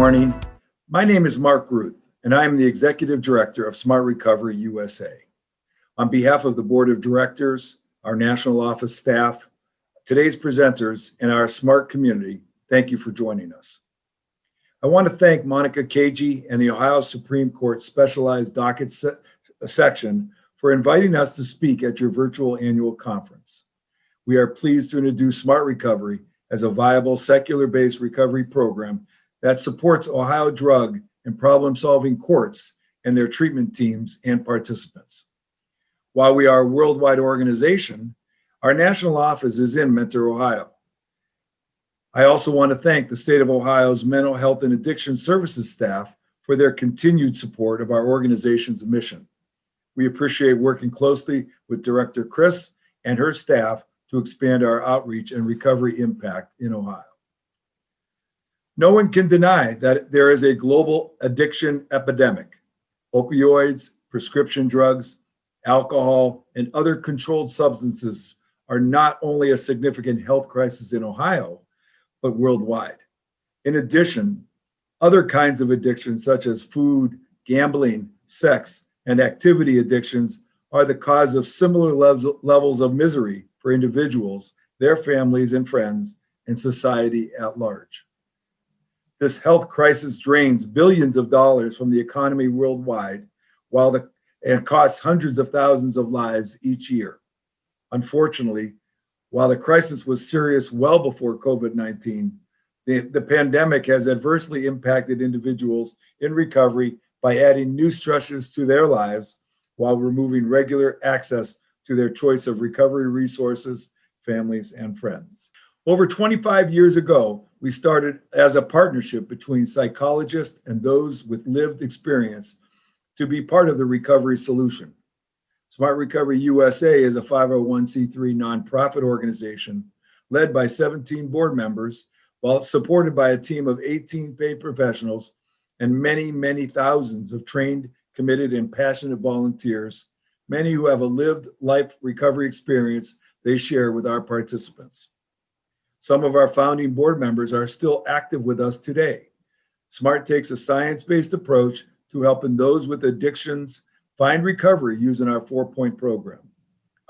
morning. My name is Mark Ruth, and I am the Executive Director of Smart Recovery USA. On behalf of the Board of Directors, our National Office staff, today's presenters, and our SMART community, thank you for joining us. I want to thank Monica Cagey and the Ohio Supreme Court Specialized Dockets section for inviting us to speak at your virtual annual conference. We are pleased to introduce Smart Recovery as a viable secular-based recovery program that supports Ohio drug and problem-solving courts and their treatment teams and participants. While we are a worldwide organization, our national office is in Mentor, Ohio. I also want to thank the state of Ohio's mental health and addiction services staff for their continued support of our organization's mission. We appreciate working closely with Director Chris and her staff to expand our outreach and recovery impact in Ohio. No one can deny that there is a global addiction epidemic. Opioids, prescription drugs, alcohol, and other controlled substances are not only a significant health crisis in Ohio, but worldwide. In addition, other kinds of addictions such as food, gambling, sex, and activity addictions are the cause of similar levels of misery for individuals, their families and friends, and society at large. This health crisis drains billions of dollars from the economy worldwide and costs hundreds of thousands of lives each year. Unfortunately, while the crisis was serious well before COVID-19, the pandemic has adversely impacted individuals in recovery by adding new stressors to their lives while removing regular access to their choice of recovery resources, families, and friends. Over 25 years ago, we started as a partnership between psychologists and those with lived experience to be part of the recovery solution. Smart Recovery USA is a 501c3 nonprofit organization led by 17 board members, while supported by a team of 18 paid professionals and many, many thousands of trained, committed, and passionate volunteers, many who have a lived life recovery experience they share with our participants. Some of our founding board members are still active with us today. SMART takes a science-based approach to helping those with addictions find recovery using our 4-point program.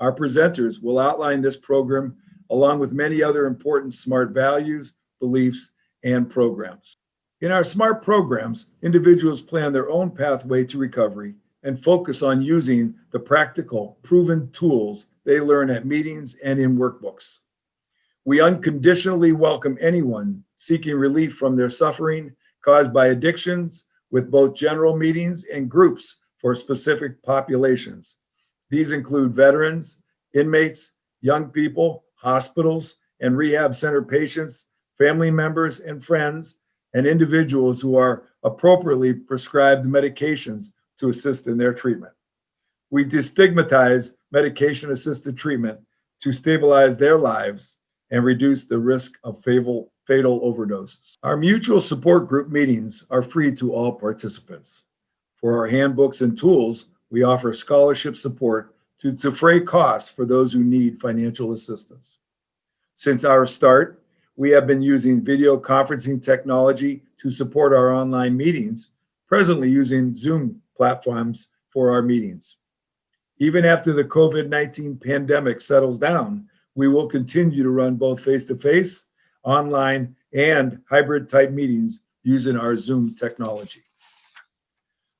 Our presenters will outline this program along with many other important SMART values, beliefs, and programs. In our SMART programs, individuals plan their own pathway to recovery and focus on using the practical, proven tools they learn at meetings and in workbooks. We unconditionally welcome anyone seeking relief from their suffering caused by addictions with both general meetings and groups for specific populations. These include veterans, inmates, young people, hospitals and rehab center patients, family members and friends, and individuals who are appropriately prescribed medications to assist in their treatment. We destigmatize medication-assisted treatment to stabilize their lives and reduce the risk of fatal overdoses. Our mutual support group meetings are free to all participants. For our handbooks and tools, we offer scholarship support to defray costs for those who need financial assistance. Since our start, we have been using video conferencing technology to support our online meetings, presently using Zoom platforms for our meetings. Even after the COVID-19 pandemic settles down, we will continue to run both face-to-face, online, and hybrid-type meetings using our Zoom technology.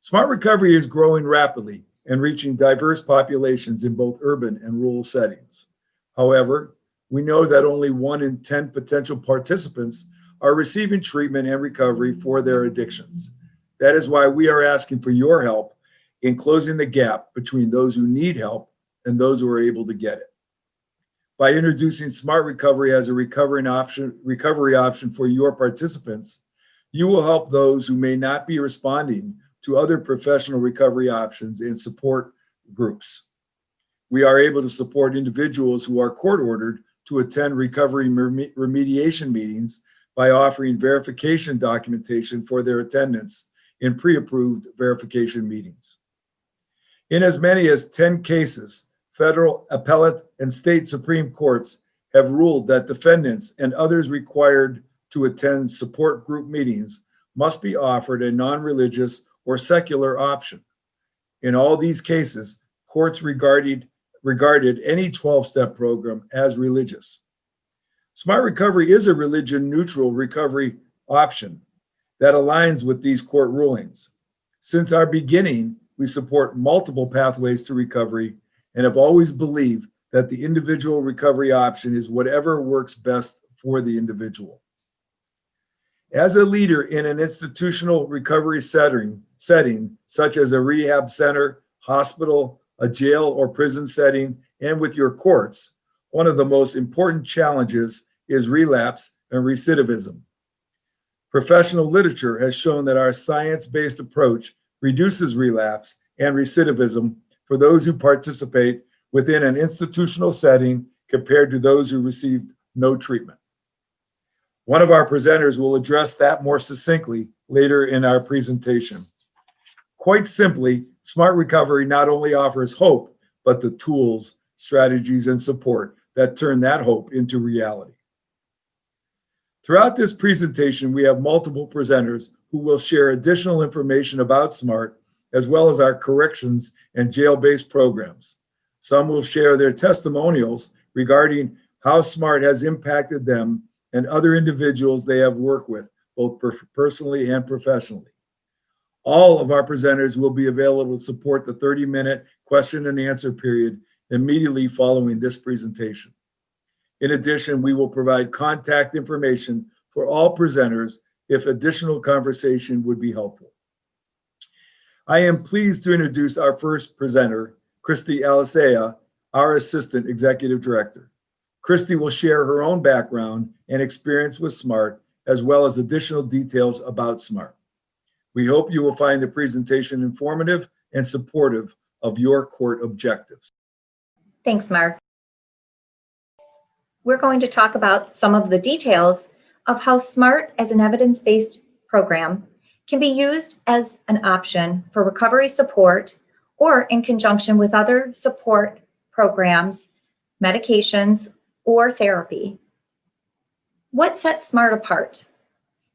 Smart Recovery is growing rapidly and reaching diverse populations in both urban and rural settings. However, we know that only 1 in 10 potential participants are receiving treatment and recovery for their addictions. That is why we are asking for your help in closing the gap between those who need help and those who are able to get it. By introducing Smart Recovery as a recovery option for your participants, you will help those who may not be responding to other professional recovery options and support groups. We are able to support individuals who are court-ordered to attend recovery remediation meetings by offering verification documentation for their attendance in pre-approved verification meetings. In as many as 10 cases, federal, appellate, and state Supreme Courts have ruled that defendants and others required to attend support group meetings must be offered a non-religious or secular option. In all these cases, courts regarded any 12-step program as religious. Smart Recovery is a religion-neutral recovery option that aligns with these court rulings. Since our beginning, we support multiple pathways to recovery and have always believed that the individual recovery option is whatever works best for the individual. As a leader in an institutional recovery setting, such as a rehab center, hospital, a jail or prison setting, and with your courts, one of the most important challenges is relapse and recidivism. Professional literature has shown that our science-based approach reduces relapse and recidivism for those who participate within an institutional setting compared to those who received no treatment. One of our presenters will address that more succinctly later in our presentation. Quite simply, Smart Recovery not only offers hope, but the tools, strategies, and support that turn that hope into reality. Throughout this presentation, we have multiple presenters who will share additional information about SMART, as well as our corrections and jail-based programs. Some will share their testimonials regarding how SMART has impacted them and other individuals they have worked with, both personally and professionally. All of our presenters will be available to support the 30-minute question and answer period immediately following this presentation. In addition, we will provide contact information for all presenters if additional conversation would be helpful. I am pleased to introduce our first presenter, Christy Alisea, our Assistant Executive Director. Christy will share her own background and experience with SMART, as well as additional details about SMART. We hope you will find the presentation informative and supportive of your court objectives. Thanks, Mark. We're going to talk about some of the details of how SMART as an evidence-based program can be used as an option for recovery support or in conjunction with other support programs, medications, or therapy. What sets SMART apart?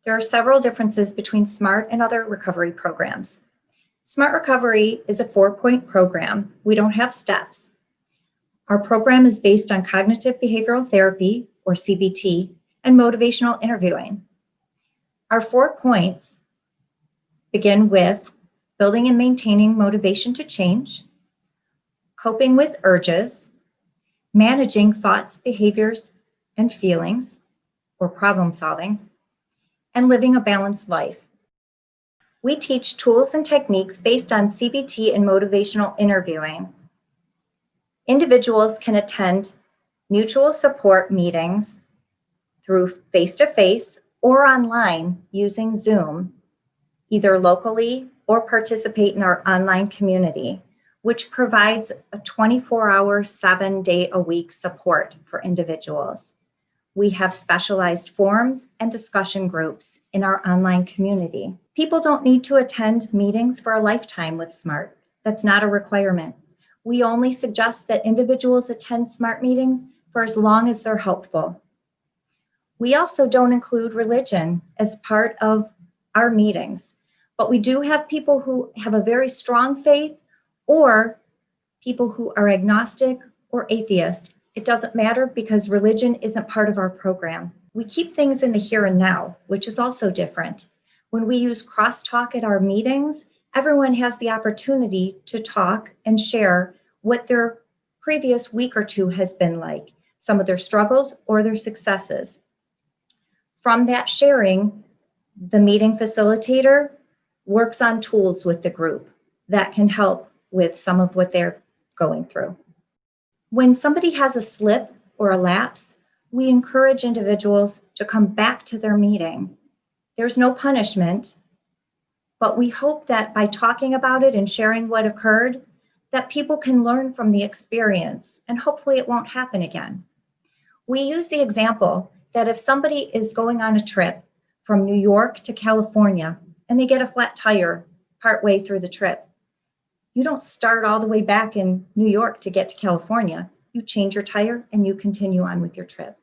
There are several differences between SMART and other recovery programs. SMART Recovery is a 4-point program. We don't have steps. Our program is based on cognitive behavioral therapy, or CBT, and motivational interviewing. Our 4 points begin with building and maintaining motivation to change, coping with urges, managing thoughts, behaviors, and feelings, or problem solving, and living a balanced life. We teach tools and techniques based on CBT and motivational interviewing. Individuals can attend mutual support meetings through face-to-face or online using Zoom, either locally or participate in our online community, which provides a 24-hour, 7-day-a-week support for individuals. We have specialized forums and discussion groups in our online community. People don't need to attend meetings for a lifetime with SMART. That's not a requirement. We only suggest that individuals attend SMART meetings for as long as they're helpful. We also don't include religion as part of our meetings, but we do have people who have a very strong faith or people who are agnostic or atheist. It doesn't matter because religion isn't part of our program. We keep things in the here and now, which is also different. When we use crosstalk at our meetings, everyone has the opportunity to talk and share what their previous week or two has been like, some of their struggles or their successes. From that sharing, the meeting facilitator works on tools with the group that can help with some of what they're going through. When somebody has a slip or a lapse, we encourage individuals to come back to their meeting. There's no punishment, but we hope that by talking about it and sharing what occurred, that people can learn from the experience and hopefully it won't happen again. We use the example that if somebody is going on a trip from New York to California and they get a flat tire partway through the trip, you don't start all the way back in New York to get to California. You change your tire and you continue on with your trip.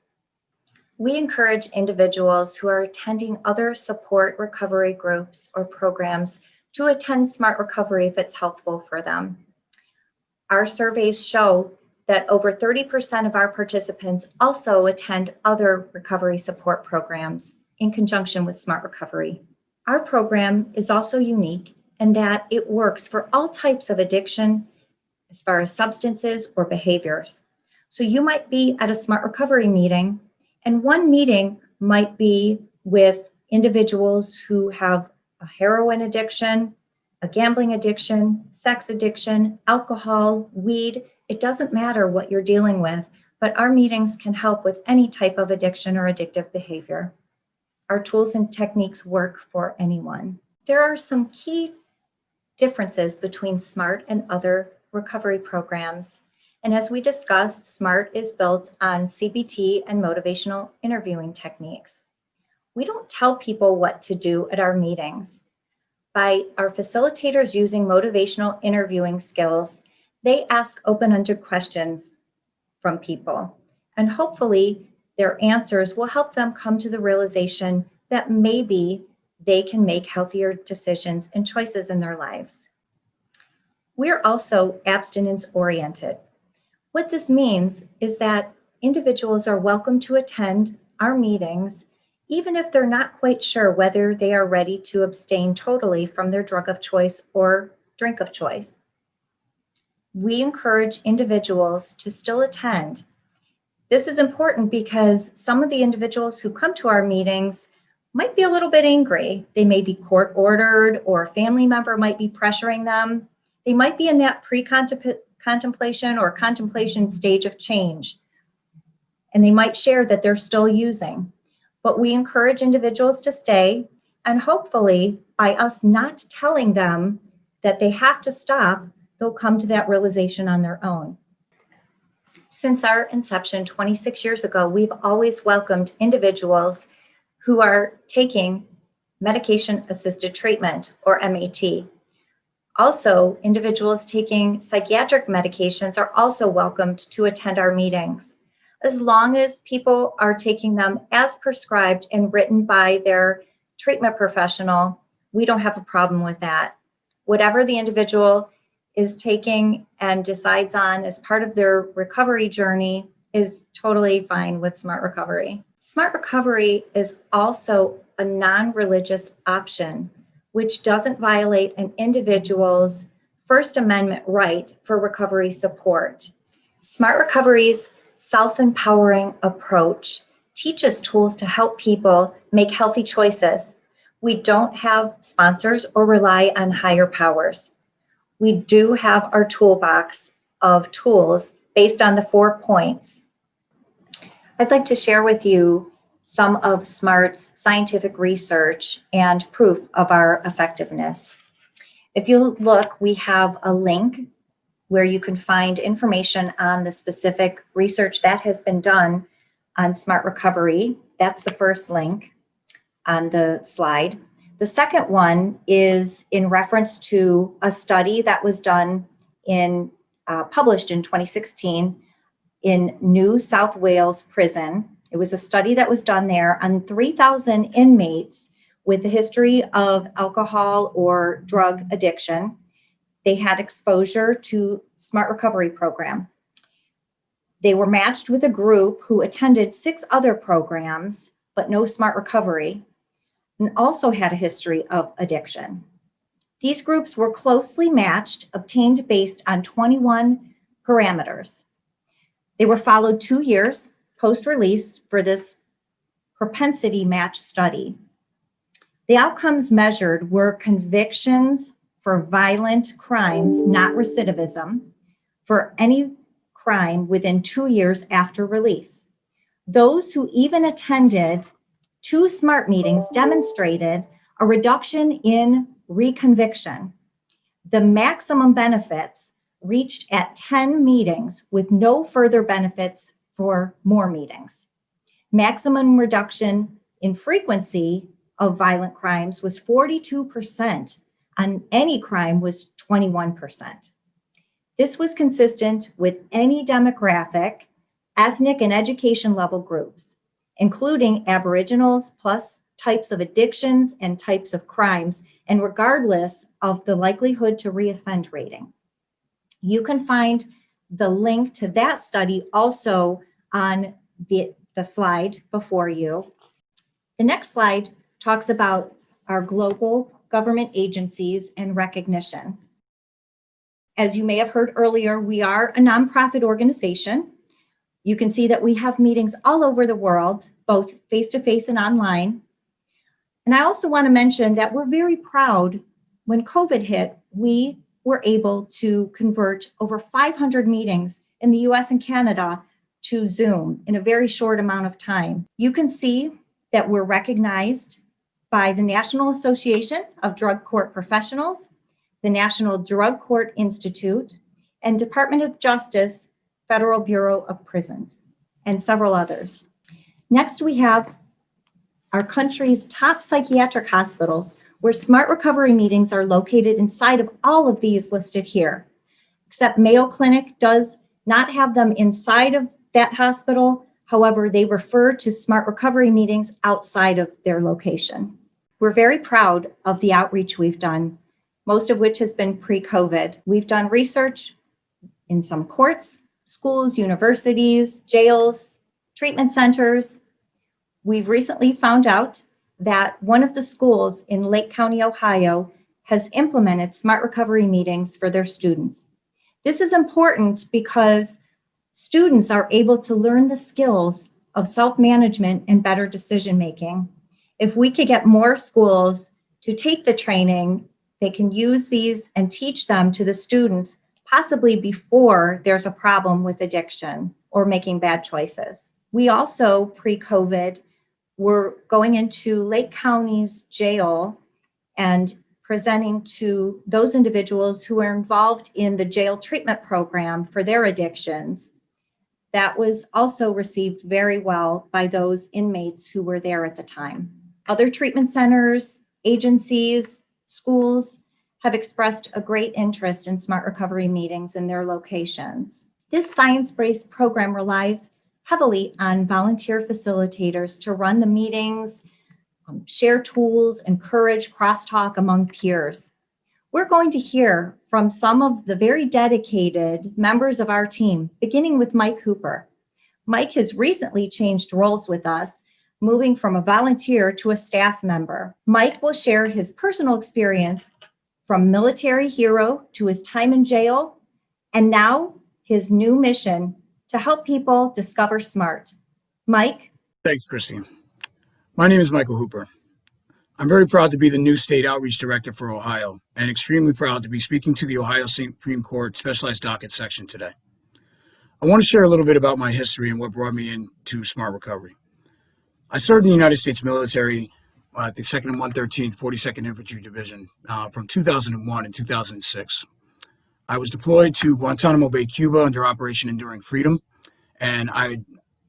We encourage individuals who are attending other support recovery groups or programs to attend Smart Recovery if it's helpful for them. Our surveys show that over 30% of our participants also attend other recovery support programs in conjunction with Smart Recovery. Our program is also unique in that it works for all types of addiction as far as substances or behaviors. So you might be at a Smart Recovery meeting, and one meeting might be with individuals who have a heroin addiction, a gambling addiction, sex addiction, alcohol, weed. It doesn't matter what you're dealing with, but our meetings can help with any type of addiction or addictive behavior. Our tools and techniques work for anyone. There are some key differences between SMART and other recovery programs. And as we discussed, SMART is built on CBT and motivational interviewing techniques. We don't tell people what to do at our meetings. By our facilitators using motivational interviewing skills, they ask open-ended questions from people, and hopefully their answers will help them come to the realization that maybe they can make healthier decisions and choices in their lives. We're also abstinence-oriented. What this means is that individuals are welcome to attend our meetings even if they're not quite sure whether they are ready to abstain totally from their drug of choice or drink of choice. We encourage individuals to still attend. This is important because some of the individuals who come to our meetings might be a little bit angry. They may be court ordered, or a family member might be pressuring them. They might be in that pre-contemplation or contemplation stage of change, and they might share that they're still using. But we encourage individuals to stay, and hopefully by us not telling them that they have to stop, they'll come to that realization on their own. Since our inception 26 years ago, we've always welcomed individuals who are taking medication-assisted treatment, or MAT. Also, individuals taking psychiatric medications are also welcomed to attend our meetings. As long as people are taking them as prescribed and written by their treatment professional, we don't have a problem with that. Whatever the individual is taking and decides on as part of their recovery journey is totally fine with Smart Recovery. Smart Recovery is also a non-religious option, which doesn't violate an individual's First Amendment right for recovery support. Smart Recovery's self-empowering approach teaches tools to help people make healthy choices. We don't have sponsors or rely on higher powers. We do have our toolbox of tools based on the 4 points. I'd like to share with you some of SMART's scientific research and proof of our effectiveness. If you look, we have a link where you can find information on the specific research that has been done on Smart Recovery. That's the first link on the slide. The second one is in reference to a study that was done published in 2016 in New South Wales prison. It was a study that was done there on 3,000 inmates with a history of alcohol or drug addiction. They had exposure to Smart Recovery program. They were matched with a group who attended 6 other programs, but no Smart Recovery, and also had a history of addiction. These groups were closely matched, obtained based on 21 parameters. They were followed 2 years post-release for this propensity match study. The outcomes measured were convictions for violent crimes, not recidivism, for any crime within 2 years after release. Those who even attended 2 SMART meetings demonstrated a reduction in reconviction. The maximum benefits reached at 10 meetings with no further benefits for more meetings. Maximum reduction in frequency of violent crimes was 42%. On any crime was 21%. This was consistent with any demographic, ethnic, and education level groups. including Aboriginals, plus types of addictions and types of crimes, and regardless of the likelihood to reoffend rating. You can find the link to that study also on the slide before you. The next slide talks about our global government agencies and recognition. As you may have heard earlier, we are a nonprofit organization. You can see that we have meetings all over the world, both face-to-face and online. And I also want to mention that we're very proud when COVID hit, we were able to convert over 500 meetings in the US and Canada to Zoom in a very short amount of time. You can see that we're recognized by the National Association of Drug Court Professionals, the National Drug Court Institute, and Department of Justice Federal Bureau of Prisons, and several others. Next, we have our country's top psychiatric hospitals, where smart recovery meetings are located inside of all of these listed here, except Mayo Clinic does not have them inside of that hospital. However, they refer to smart recovery meetings outside of their location. We're very proud of the outreach we've done, most of which has been pre-COVID. We've done research in some courts, schools, universities, jails, treatment centers. We've recently found out that one of the schools in Lake County, Ohio, has implemented smart recovery meetings for their students. This is important because students are able to learn the skills of self-management and better decision-making. If we could get more schools to take the training, they can use these and teach them to the students, possibly before there's a problem with addiction or making bad choices. We also, pre-COVID, were going into Lake County's jail and presenting to those individuals who are involved in the jail treatment program for their addictions. That was also received very well by those inmates who were there at the time. Other treatment centers, agencies, schools have expressed a great interest in smart recovery meetings in their locations. This science-based program relies heavily on volunteer facilitators to run the meetings, share tools, encourage crosstalk among peers. We're going to hear from some of the very dedicated members of our team, beginning with Mike Hooper. Mike has recently changed roles with us, moving from a volunteer to a staff member. Mike will share his personal experience from military hero to his time in jail, and now his new mission to help people discover SMART. Mike? Thanks, Christine. My name is Michael Hooper. I'm very proud to be the new State Outreach Director for Ohio and extremely proud to be speaking to the Ohio Supreme Court Specialized Docket section today. I want to share a little bit about my history and what brought me into Smart Recovery. I served in the United States military at the 2nd and 113th 42nd Infantry Division from 2001 and 2006. I was deployed to Guantanamo Bay, Cuba under Operation Enduring Freedom, and I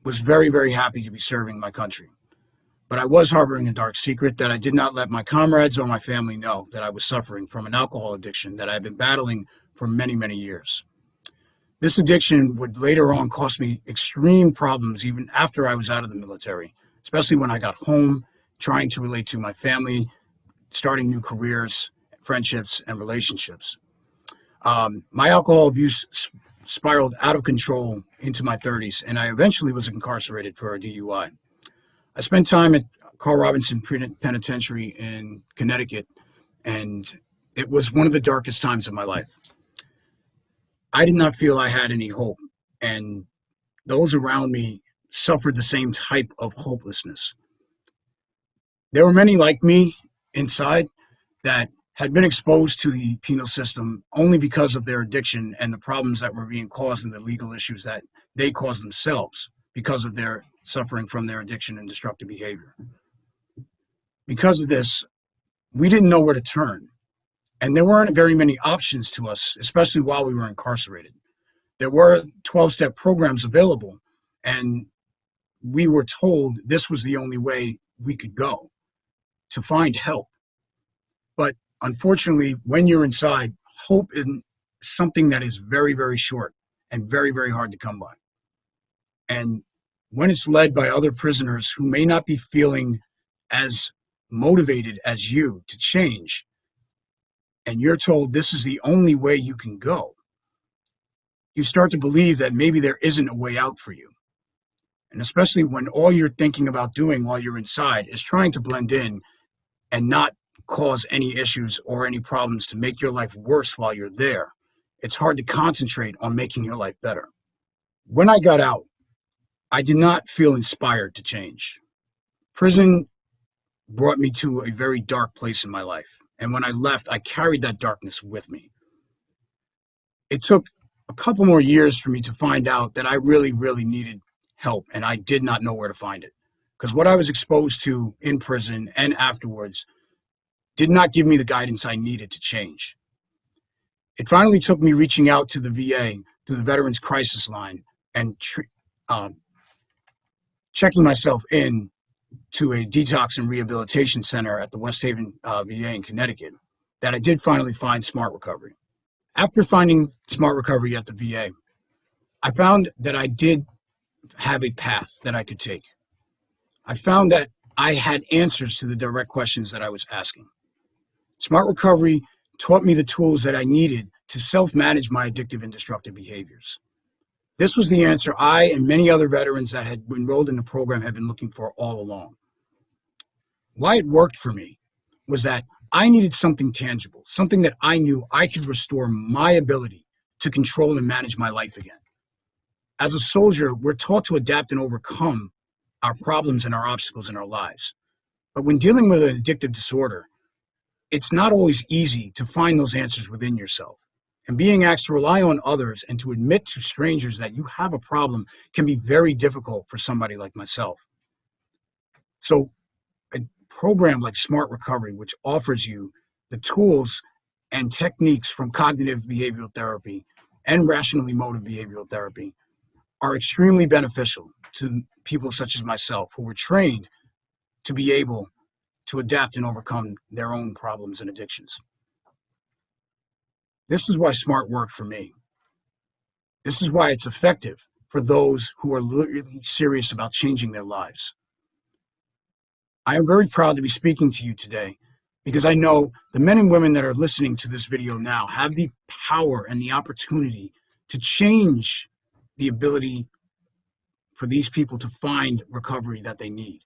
was very, very happy to be serving my country. But I was harboring a dark secret that I did not let my comrades or my family know, that I was suffering from an alcohol addiction that I had been battling for many, many years. This addiction would later on cost me extreme problems even after I was out of the military, especially when I got home, trying to relate to my family, starting new careers, friendships, and relationships. My alcohol abuse spiraled out of control into my 30s, and I eventually was incarcerated for a DUI. I spent time at Carl Robinson Penitentiary in Connecticut, and it was one of the darkest times of my life. I did not feel I had any hope, and those around me suffered the same type of hopelessness. There were many like me inside that had been exposed to the penal system only because of their addiction and the problems that were being caused and the legal issues that they caused themselves because of their suffering from their addiction and destructive behavior. Because of this, we didn't know where to turn. And there weren't very many options to us, especially while we were incarcerated. There were 12-step programs available, and we were told this was the only way we could go to find help. But unfortunately, when you're inside, hope is something that is very, very short and very, very hard to come by. And when it's led by other prisoners who may not be feeling as motivated as you to change, and you're told this is the only way you can go, you start to believe that maybe there isn't a way out for you. And especially when all you're thinking about doing while you're inside is trying to blend in and not cause any issues or any problems to make your life worse while you're there, it's hard to concentrate on making your life better. When I got out, I did not feel inspired to change. Prison brought me to a very dark place in my life. And when I left, I carried that darkness with me. It took a couple more years for me to find out that I really, really needed help, and I did not know where to find it. Because what I was exposed to in prison and afterwards did not give me the guidance I needed to change. It finally took me reaching out to the VA, to the Veterans Crisis Line, and checking myself in to a detox and rehabilitation center at the West Haven VA in Connecticut, that I did finally find Smart Recovery. After finding Smart Recovery at the VA, I found that I did have a path that I could take. I found that I had answers to the direct questions that I was asking. Smart Recovery taught me the tools that I needed to self-manage my addictive and destructive behaviors. This was the answer I and many other veterans that had enrolled in the program had been looking for all along. Why it worked for me was that I needed something tangible, something that I knew I could restore my ability to control and manage my life again. As a soldier, we're taught to adapt and overcome our problems and our obstacles in our lives. But when dealing with an addictive disorder, it's not always easy to find those answers within yourself. And being asked to rely on others and to admit to strangers that you have a problem can be very difficult for somebody like myself. So a program like Smart Recovery, which offers you the tools and techniques from cognitive behavioral therapy and rational emotive behavioral therapy, are extremely beneficial to people such as myself who were trained to be able to adapt and overcome their own problems and addictions. This is why Smart worked for me. This is why it's effective for those who are really serious about changing their lives. I am very proud to be speaking to you today because I know the men and women that are listening to this video now have the power and the opportunity to change the ability for these people to find recovery that they need.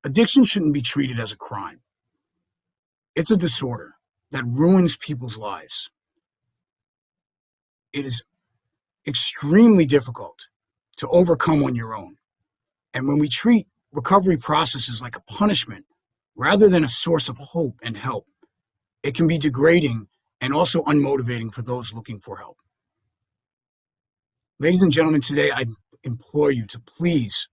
Addiction shouldn't be treated as a crime. It's a disorder that ruins people's lives. It is extremely difficult to overcome on your own. And when we treat recovery processes like a punishment rather than a source of hope and help, it can be degrading and also unmotivating for those looking for help. Ladies and gentlemen, today I implore you to please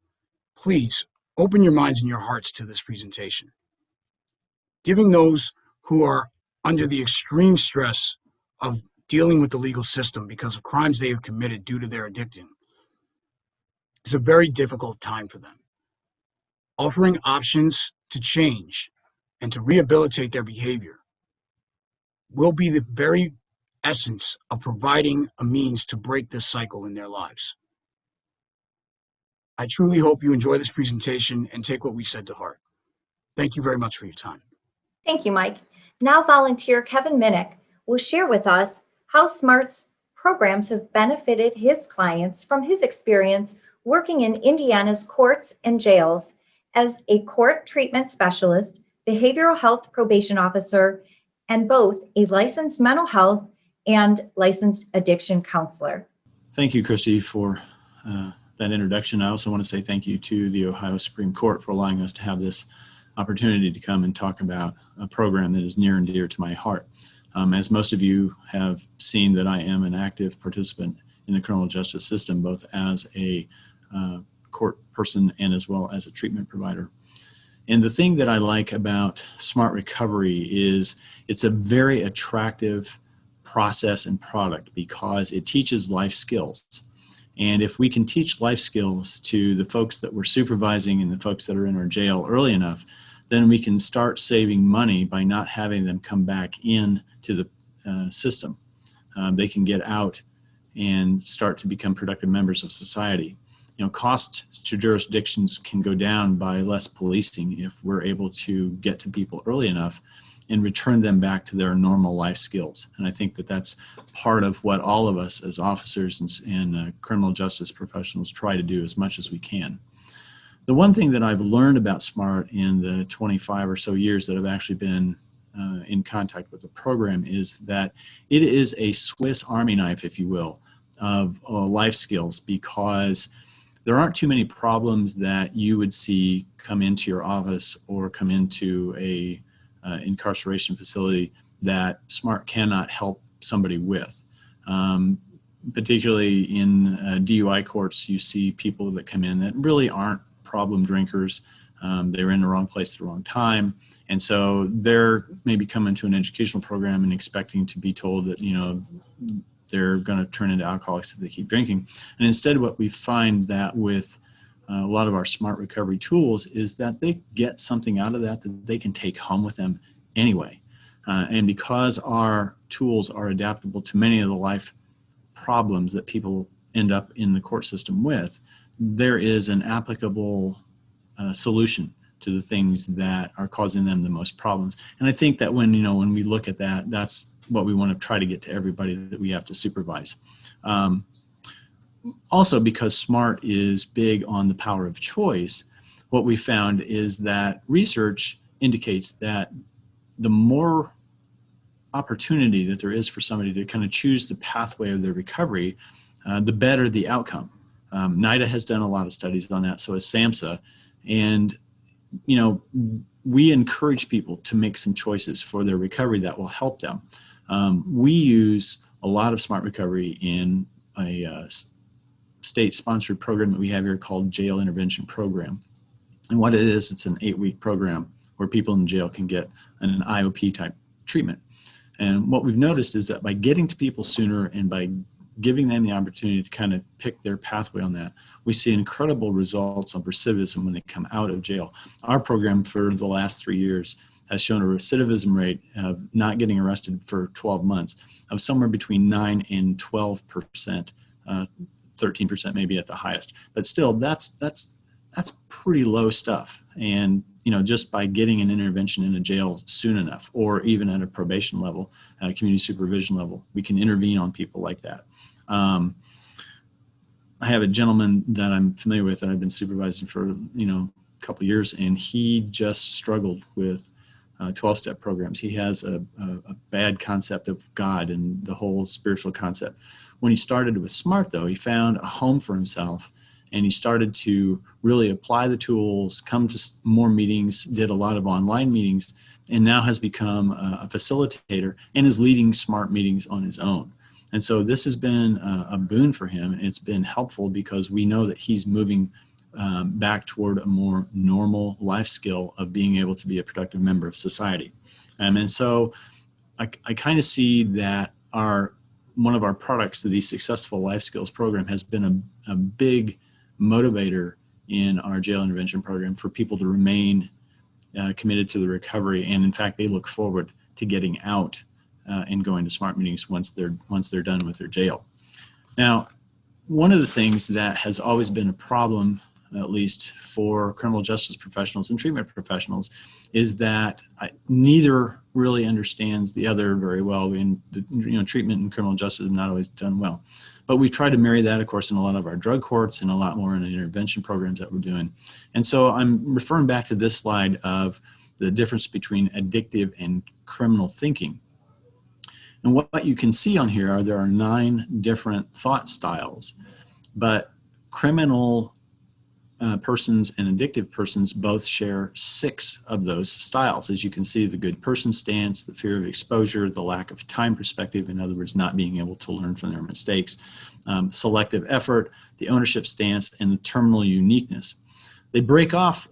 open your minds and your hearts to this presentation. Giving those who are under the extreme stress of dealing with the legal system because of crimes they have committed due to their addiction is a very difficult time for them. Offering options to change and to rehabilitate their behavior will be the very essence of providing a means to break this cycle in their lives. I truly hope you enjoy this presentation and take what we said to heart. Thank you very much for your time. Thank you, Mike. Now volunteer Kevin Minnick will share with us how Smart's programs have benefited his clients from his experience working in Indiana's courts and jails as a court treatment specialist, behavioral health probation officer, and both a licensed mental health and licensed addiction counselor. Thank you, Christy, for that introduction. I also want to say thank you to the Ohio Supreme Court for allowing us to have this opportunity to come and talk about a program that is near and dear to my heart. As most of you have seen, that I am an active participant in the criminal justice system, both as a court person and as well as a treatment provider. And the thing that I like about Smart Recovery is it's a very attractive process and product because it teaches life skills. And if we can teach life skills to the folks that we're supervising and the folks that are in our jail early enough, then we can start saving money by not having them come back in to the system. They can get out and start to become productive members of society. cost to jurisdictions can go down by less policing if we're able to get to people early enough and return them back to their normal life skills. And I think that that's part of what all of us as officers and criminal justice professionals try to do as much as we can. The one thing that I've learned about SMART in the 25 or so years that I've actually been in contact with the program is that it is a Swiss Army knife, if you will, of life skills, because there aren't too many problems that you would see come into your office or come into a incarceration facility that SMART cannot help somebody with. Particularly in DUI courts, you see people that come in that really aren't problem drinkers. They were in the wrong place at the wrong time. And so they're maybe coming to an educational program and expecting to be told that, they're going to turn into alcoholics if they keep drinking. And instead, what we find that with a lot of our SMART recovery tools is that they get something out of that they can take home with them anyway. And because our tools are adaptable to many of the life problems that people end up in the court system with, there is an applicable solution to the things that are causing them the most problems. And I think that when we look at that, that's what we want to try to get to everybody that we have to supervise. Also, because SMART is big on the power of choice, what we found is that research indicates that the more opportunity that there is for somebody to kind of choose the pathway of their recovery, the better the outcome. NIDA has done a lot of studies on that, so has SAMHSA. And, we encourage people to make some choices for their recovery that will help them. We use a lot of SMART recovery in a state-sponsored program that we have here called Jail Intervention Program. And what it is, it's an 8-week program where people in jail can get an IOP-type treatment. And what we've noticed is that by getting to people sooner and by giving them the opportunity to kind of pick their pathway on that, we see incredible results on recidivism when they come out of jail. Our program for the last 3 years has shown a recidivism rate of not getting arrested for 12 months of somewhere between 9 and 12%, 13% maybe at the highest. But still, that's pretty low stuff. And just by getting an intervention in a jail soon enough, or even at a probation level, community supervision level, we can intervene on people like that. I have a gentleman that I'm familiar with that I've been supervising for a couple of years, and he just struggled with 12-step programs. He has a bad concept of God and the whole spiritual concept. When he started with SMART, though, he found a home for himself, and he started to really apply the tools, come to more meetings, did a lot of online meetings, and now has become a facilitator and is leading SMART meetings on his own. And so this has been a boon for him, and it's been helpful because we know that he's moving back toward a more normal life skill of being able to be a productive member of society. And so I kind of see that one of our products to the Successful Life Skills program has been a big motivator in our jail intervention program for people to remain committed to the recovery. And in fact, they look forward to getting out and going to SMART meetings once they're done with their jail. Now, one of the things that has always been a problem, at least for criminal justice professionals and treatment professionals, is that neither really understands the other very well. And treatment and criminal justice have not always done well. But we try to marry that, of course, in a lot of our drug courts and a lot more in the intervention programs that we're doing. And so I'm referring back to this slide of the difference between addictive and criminal thinking. And what you can see on here there are 9 different thought styles, but criminal persons and addictive persons both share 6 of those styles. As you can see, the good person stance, the fear of exposure, the lack of time perspective, in other words, not being able to learn from their mistakes, selective effort, the ownership stance, and the terminal uniqueness. They break off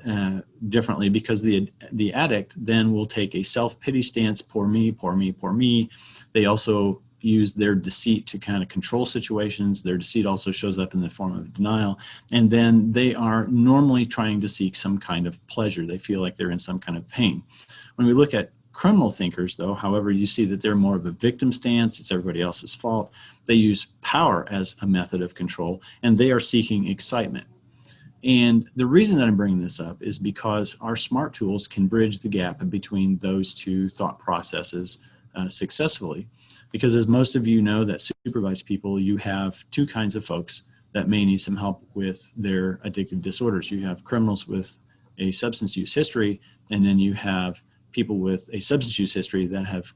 differently because the addict then will take a self-pity stance, poor me, poor me, poor me. They also use their deceit to kind of control situations. Their deceit also shows up in the form of denial. And then they are normally trying to seek some kind of pleasure. They feel like they're in some kind of pain. When we look at criminal thinkers, though, however, you see that they're more of a victim stance. It's everybody else's fault. They use power as a method of control, and they are seeking excitement. And the reason that I'm bringing this up is because our SMART tools can bridge the gap between those two thought processes successfully. Because as most of you know that supervise people, you have two kinds of folks that may need some help with their addictive disorders. You have criminals with a substance use history, and then you have people with a substance use history that have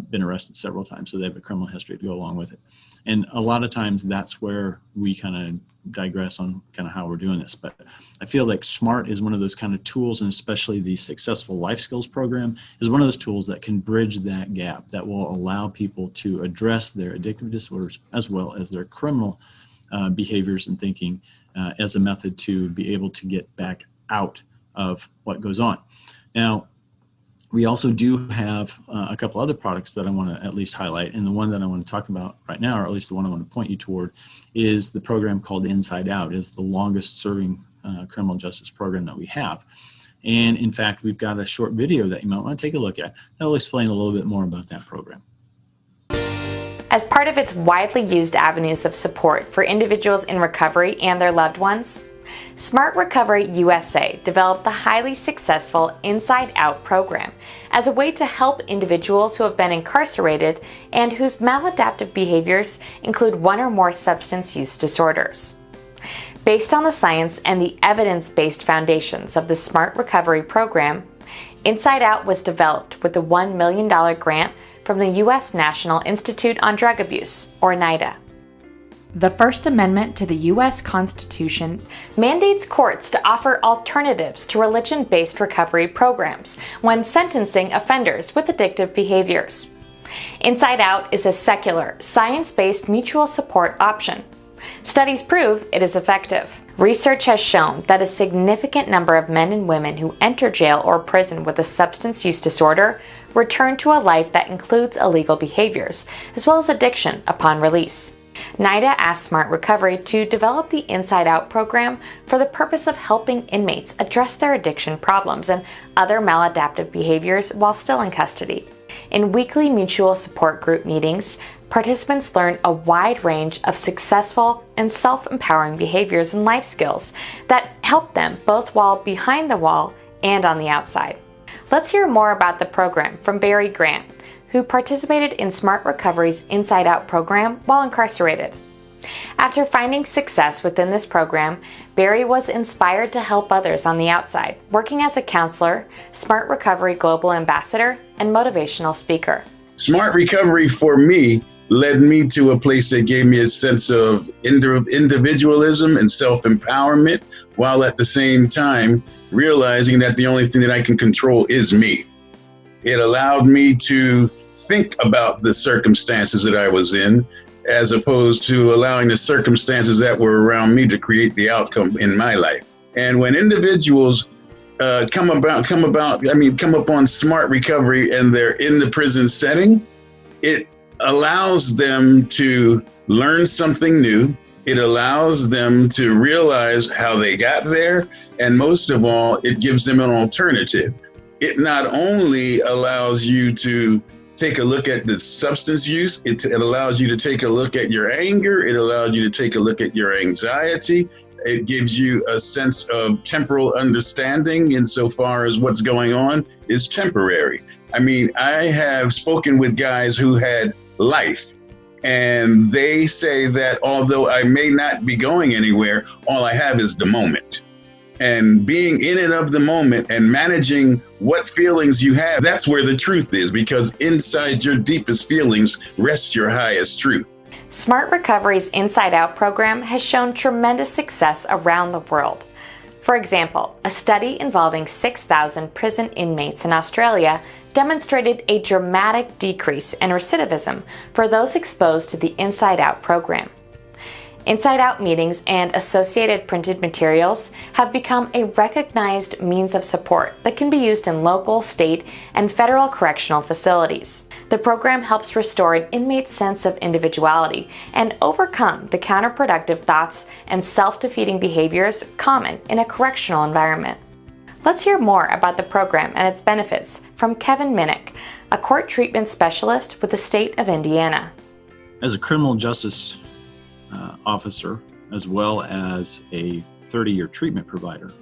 been arrested several times, so they have a criminal history to go along with it. And a lot of times that's where we kind of digress on kind of how we're doing this. But I feel like SMART is one of those kind of tools, and especially the Successful Life Skills program is one of those tools that can bridge that gap, that will allow people to address their addictive disorders as well as their criminal behaviors and thinking as a method to be able to get back out of what goes on. Now, we also do have a couple other products that I want to at least highlight. And the one that I want to talk about right now, or at least the one I want to point you toward, is the program called Inside Out. It's the longest serving criminal justice program that we have. And in fact, we've got a short video that you might want to take a look at that will explain a little bit more about that program. As part of its widely used avenues of support for individuals in recovery and their loved ones, Smart Recovery USA developed the highly successful Inside Out program as a way to help individuals who have been incarcerated and whose maladaptive behaviors include one or more substance use disorders. Based on the science and the evidence-based foundations of the Smart Recovery program, Inside Out was developed with a $1 million grant from the U.S. National Institute on Drug Abuse, or NIDA. The First Amendment to the U.S. Constitution mandates courts to offer alternatives to religion-based recovery programs when sentencing offenders with addictive behaviors. Inside Out is a secular, science-based mutual support option. Studies prove it is effective. Research has shown that a significant number of men and women who enter jail or prison with a substance use disorder return to a life that includes illegal behaviors, as well as addiction upon release. NIDA asked Smart Recovery to develop the Inside Out program for the purpose of helping inmates address their addiction problems and other maladaptive behaviors while still in custody. In weekly mutual support group meetings, participants learn a wide range of successful and self-empowering behaviors and life skills that help them both while behind the wall and on the outside. Let's hear more about the program from Barry Grant, who participated in Smart Recovery's Inside Out program while incarcerated. After finding success within this program, Barry was inspired to help others on the outside, working as a counselor, Smart Recovery Global Ambassador, and motivational speaker. Smart Recovery for me led me to a place that gave me a sense of individualism and self-empowerment, while at the same time realizing that the only thing that I can control is me. It allowed me to think about the circumstances that I was in, as opposed to allowing the circumstances that were around me to create the outcome in my life. And when individuals come up on Smart Recovery and they're in the prison setting, it allows them to learn something new. It allows them to realize how they got there. And most of all, it gives them an alternative. It not only allows you to take a look at the substance use, it allows you to take a look at your anger, it allows you to take a look at your anxiety, it gives you a sense of temporal understanding insofar as what's going on is temporary. I mean, I have spoken with guys who had life, and they say that although I may not be going anywhere, all I have is the moment. And being in and of the moment and managing what feelings you have, that's where the truth is, because inside your deepest feelings rests your highest truth. Smart Recovery's Inside Out program has shown tremendous success around the world. For example, a study involving 6,000 prison inmates in Australia demonstrated a dramatic decrease in recidivism for those exposed to the Inside Out program. Inside Out meetings and associated printed materials have become a recognized means of support that can be used in local, state, and federal correctional facilities. The program helps restore an inmate's sense of individuality and overcome the counterproductive thoughts and self-defeating behaviors common in a correctional environment. Let's hear more about the program and its benefits from Kevin Minnick, a court treatment specialist with the state of Indiana. As a criminal justice officer, as well as a 30-year treatment provider,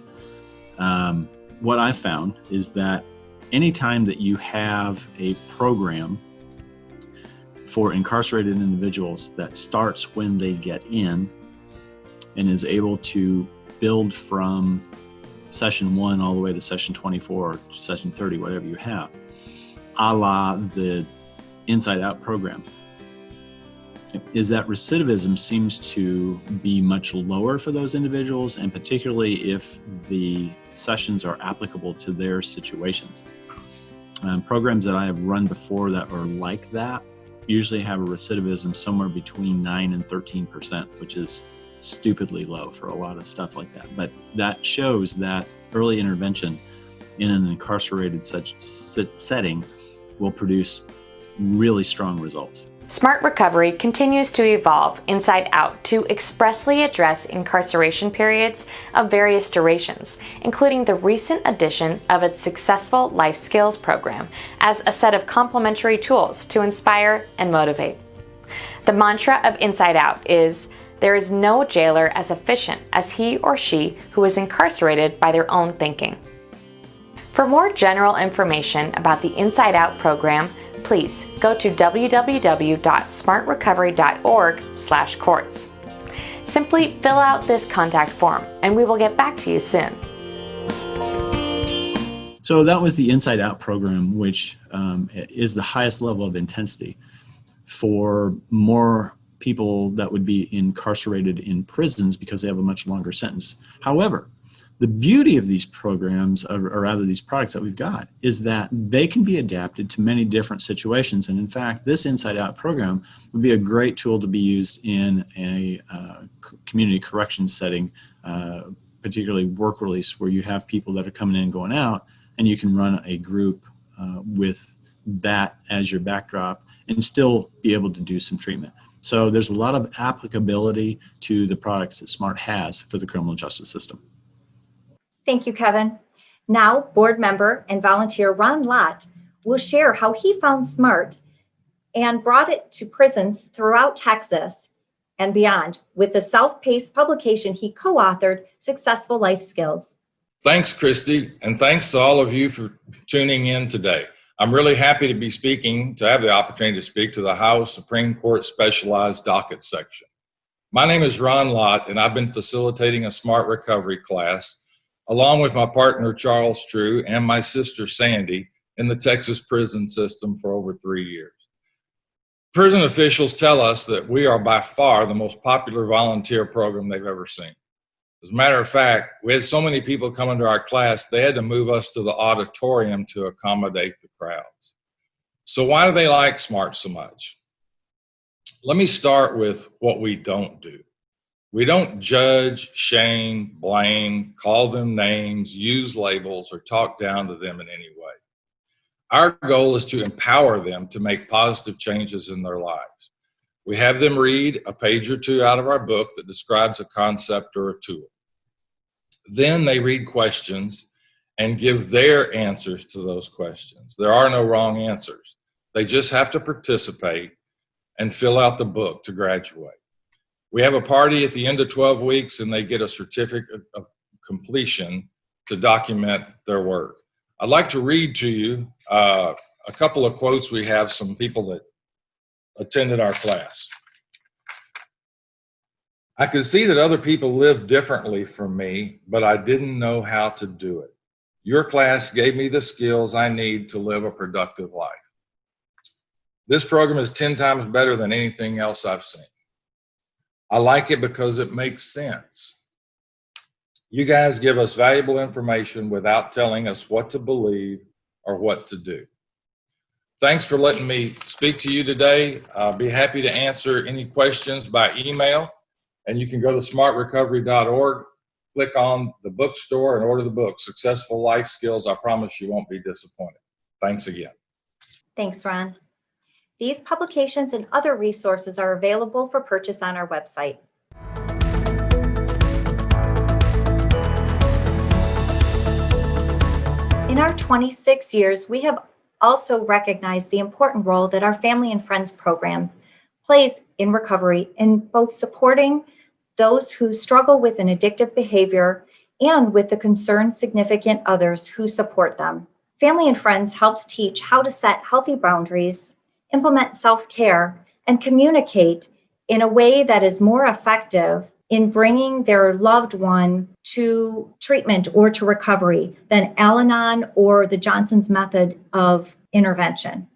what I found is that anytime that you have a program for incarcerated individuals that starts when they get in and is able to build from session 1 all the way to session 24 or session 30, whatever you have, a la the Inside Out program, is that recidivism seems to be much lower for those individuals, and particularly if the sessions are applicable to their situations. Programs that I have run before that are like that usually have a recidivism somewhere between 9 and 13%, which is stupidly low for a lot of stuff like that. But that shows that early intervention in an incarcerated setting will produce really strong results. Smart Recovery continues to evolve inside out to expressly address incarceration periods of various durations, including the recent addition of its successful life skills program as a set of complementary tools to inspire and motivate. The mantra of Inside Out is, "There is no jailer as efficient as he or she who is incarcerated by their own thinking." For more general information about the Inside Out program, please go to www.smartrecovery.org/courts. Simply fill out this contact form and we will get back to you soon. So that was the Inside Out program, which is the highest level of intensity for more people that would be incarcerated in prisons because they have a much longer sentence. However, the beauty of these programs, or rather these products that we've got, is that they can be adapted to many different situations. And in fact, this Inside Out program would be a great tool to be used in a community corrections setting, particularly work release, where you have people that are coming in and going out, and you can run a group with that as your backdrop and still be able to do some treatment. So there's a lot of applicability to the products that SMART has for the criminal justice system. Thank you, Kevin. Now, board member and volunteer Ron Lott will share how he found SMART and brought it to prisons throughout Texas and beyond with the self-paced publication he co-authored, Successful Life Skills. Thanks, Christy, and thanks to all of you for tuning in today. I'm really happy to have the opportunity to speak to the Ohio Supreme Court Specialized Docket section. My name is Ron Lott, and I've been facilitating a SMART recovery class along with my partner Charles True and my sister Sandy in the Texas prison system for over 3 years. Prison officials tell us that we are by far the most popular volunteer program they've ever seen. As a matter of fact, we had so many people come into our class, they had to move us to the auditorium to accommodate the crowds. So why do they like SMART so much? Let me start with what we don't do. We don't judge, shame, blame, call them names, use labels, or talk down to them in any way. Our goal is to empower them to make positive changes in their lives. We have them read a page or two out of our book that describes a concept or a tool. Then they read questions and give their answers to those questions. There are no wrong answers. They just have to participate and fill out the book to graduate. We have a party at the end of 12 weeks and they get a certificate of completion to document their work. I'd like to read to you a couple of quotes we have, some people that attended our class. "I could see that other people lived differently from me, but I didn't know how to do it. Your class gave me the skills I need to live a productive life. This program is 10 times better than anything else I've seen. I like it because it makes sense. You guys give us valuable information without telling us what to believe or what to do." Thanks for letting me speak to you today. I'll be happy to answer any questions by email, and you can go to smartrecovery.org, click on the bookstore and order the book, Successful Life Skills. I promise you won't be disappointed. Thanks again. Thanks, Ron. These publications and other resources are available for purchase on our website. In our 26 years, we have also recognized the important role that our Family and Friends program plays in recovery in both supporting those who struggle with an addictive behavior, and with the concerned significant others who support them. Family and Friends helps teach how to set healthy boundaries, implement self-care, and communicate in a way that is more effective in bringing their loved one to treatment or to recovery than Al-Anon or the Johnson's method of intervention.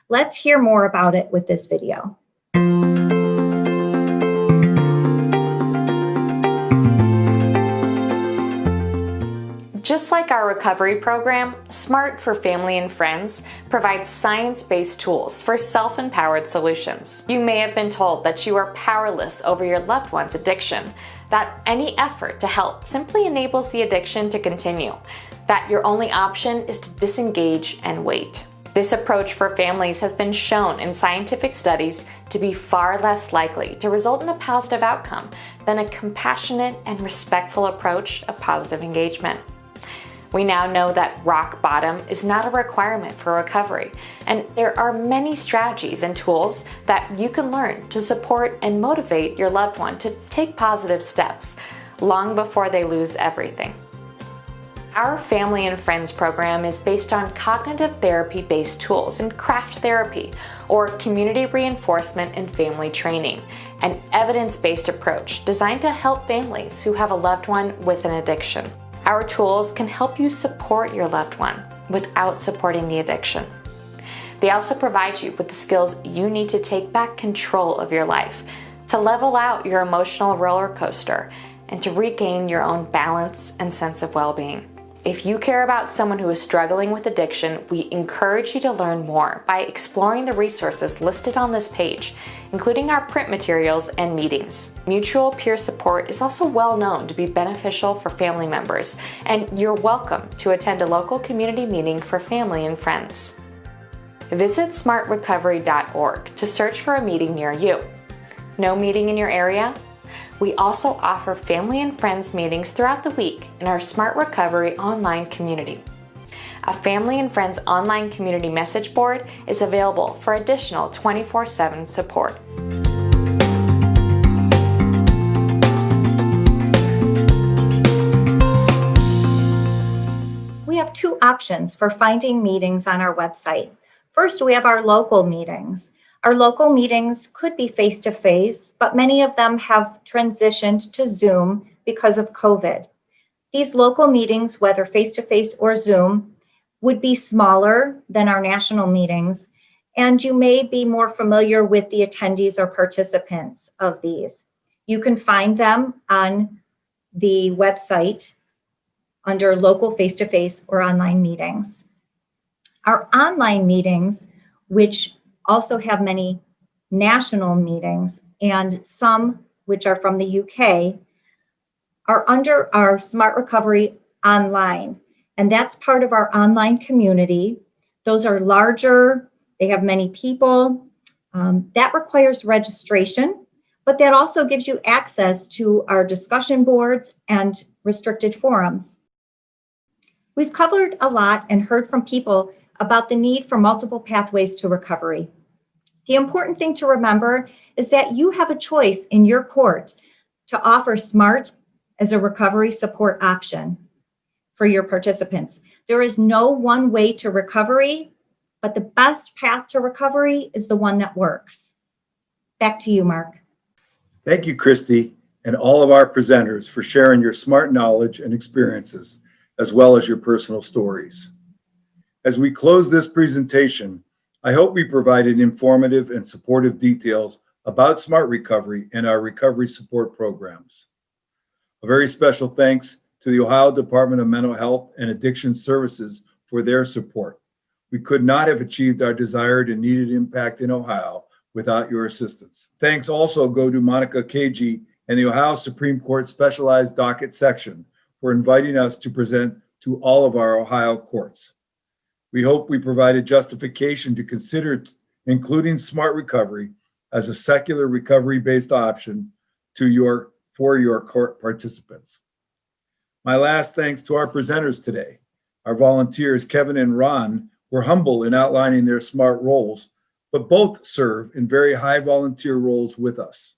Let's hear more about it with this video. Just like our recovery program, SMART for Family and Friends provides science-based tools for self-empowered solutions. You may have been told that you are powerless over your loved one's addiction, that any effort to help simply enables the addiction to continue, that your only option is to disengage and wait. This approach for families has been shown in scientific studies to be far less likely to result in a positive outcome than a compassionate and respectful approach of positive engagement. We now know that rock bottom is not a requirement for recovery, and there are many strategies and tools that you can learn to support and motivate your loved one to take positive steps long before they lose everything. Our Family and Friends program is based on cognitive therapy-based tools in craft therapy, or community reinforcement and family training, an evidence-based approach designed to help families who have a loved one with an addiction. Our tools can help you support your loved one without supporting the addiction. They also provide you with the skills you need to take back control of your life, to level out your emotional roller coaster, and to regain your own balance and sense of well-being. If you care about someone who is struggling with addiction, we encourage you to learn more by exploring the resources listed on this page, including our print materials and meetings. Mutual peer support is also well known to be beneficial for family members, and you're welcome to attend a local community meeting for family and friends. Visit smartrecovery.org to search for a meeting near you. No meeting in your area? We also offer Family and Friends meetings throughout the week in our Smart Recovery online community. A Family and Friends online community message board is available for additional 24/7 support. We have two options for finding meetings on our website. First, we have our local meetings. Our local meetings could be face-to-face, but many of them have transitioned to Zoom because of COVID. These local meetings, whether face-to-face or Zoom, would be smaller than our national meetings, and you may be more familiar with the attendees or participants of these. You can find them on the website under local face-to-face or online meetings. Our online meetings, which also have many national meetings and some which are from the UK, are under our Smart Recovery Online. And that's part of our online community. Those are larger, they have many people. That requires registration, but that also gives you access to our discussion boards and restricted forums. We've covered a lot and heard from people about the need for multiple pathways to recovery. The important thing to remember is that you have a choice in your court to offer SMART as a recovery support option for your participants. There is no one way to recovery, but the best path to recovery is the one that works. Back to you, Mark. Thank you, Christy, and all of our presenters for sharing your SMART knowledge and experiences, as well as your personal stories. As we close this presentation, I hope we provided informative and supportive details about Smart Recovery and our recovery support programs. A very special thanks to the Ohio Department of Mental Health and Addiction Services for their support. We could not have achieved our desired and needed impact in Ohio without your assistance. Thanks also go to Monica Kagi and the Ohio Supreme Court Specialized Docket Section for inviting us to present to all of our Ohio courts. We hope we provided justification to consider including Smart Recovery as a secular recovery-based option for your court participants. My last thanks to our presenters today. Our volunteers, Kevin and Ron, were humble in outlining their SMART roles, but both serve in very high volunteer roles with us.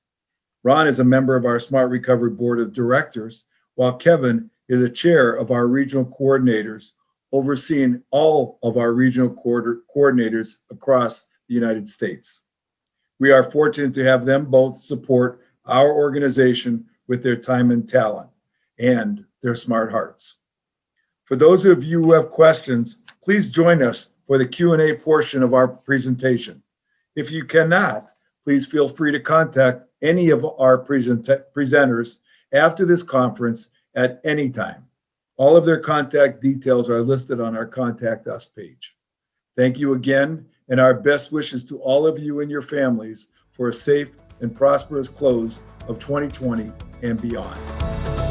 Ron is a member of our Smart Recovery Board of Directors, while Kevin is a chair of our regional coordinators, overseeing all of our regional coordinators across the United States. We are fortunate to have them both support our organization with their time and talent and their smart hearts. For those of you who have questions, please join us for the Q&A portion of our presentation. If you cannot, please feel free to contact any of our presenters after this conference at any time. All of their contact details are listed on our Contact Us page. Thank you again, and our best wishes to all of you and your families for a safe and prosperous close of 2020 and beyond.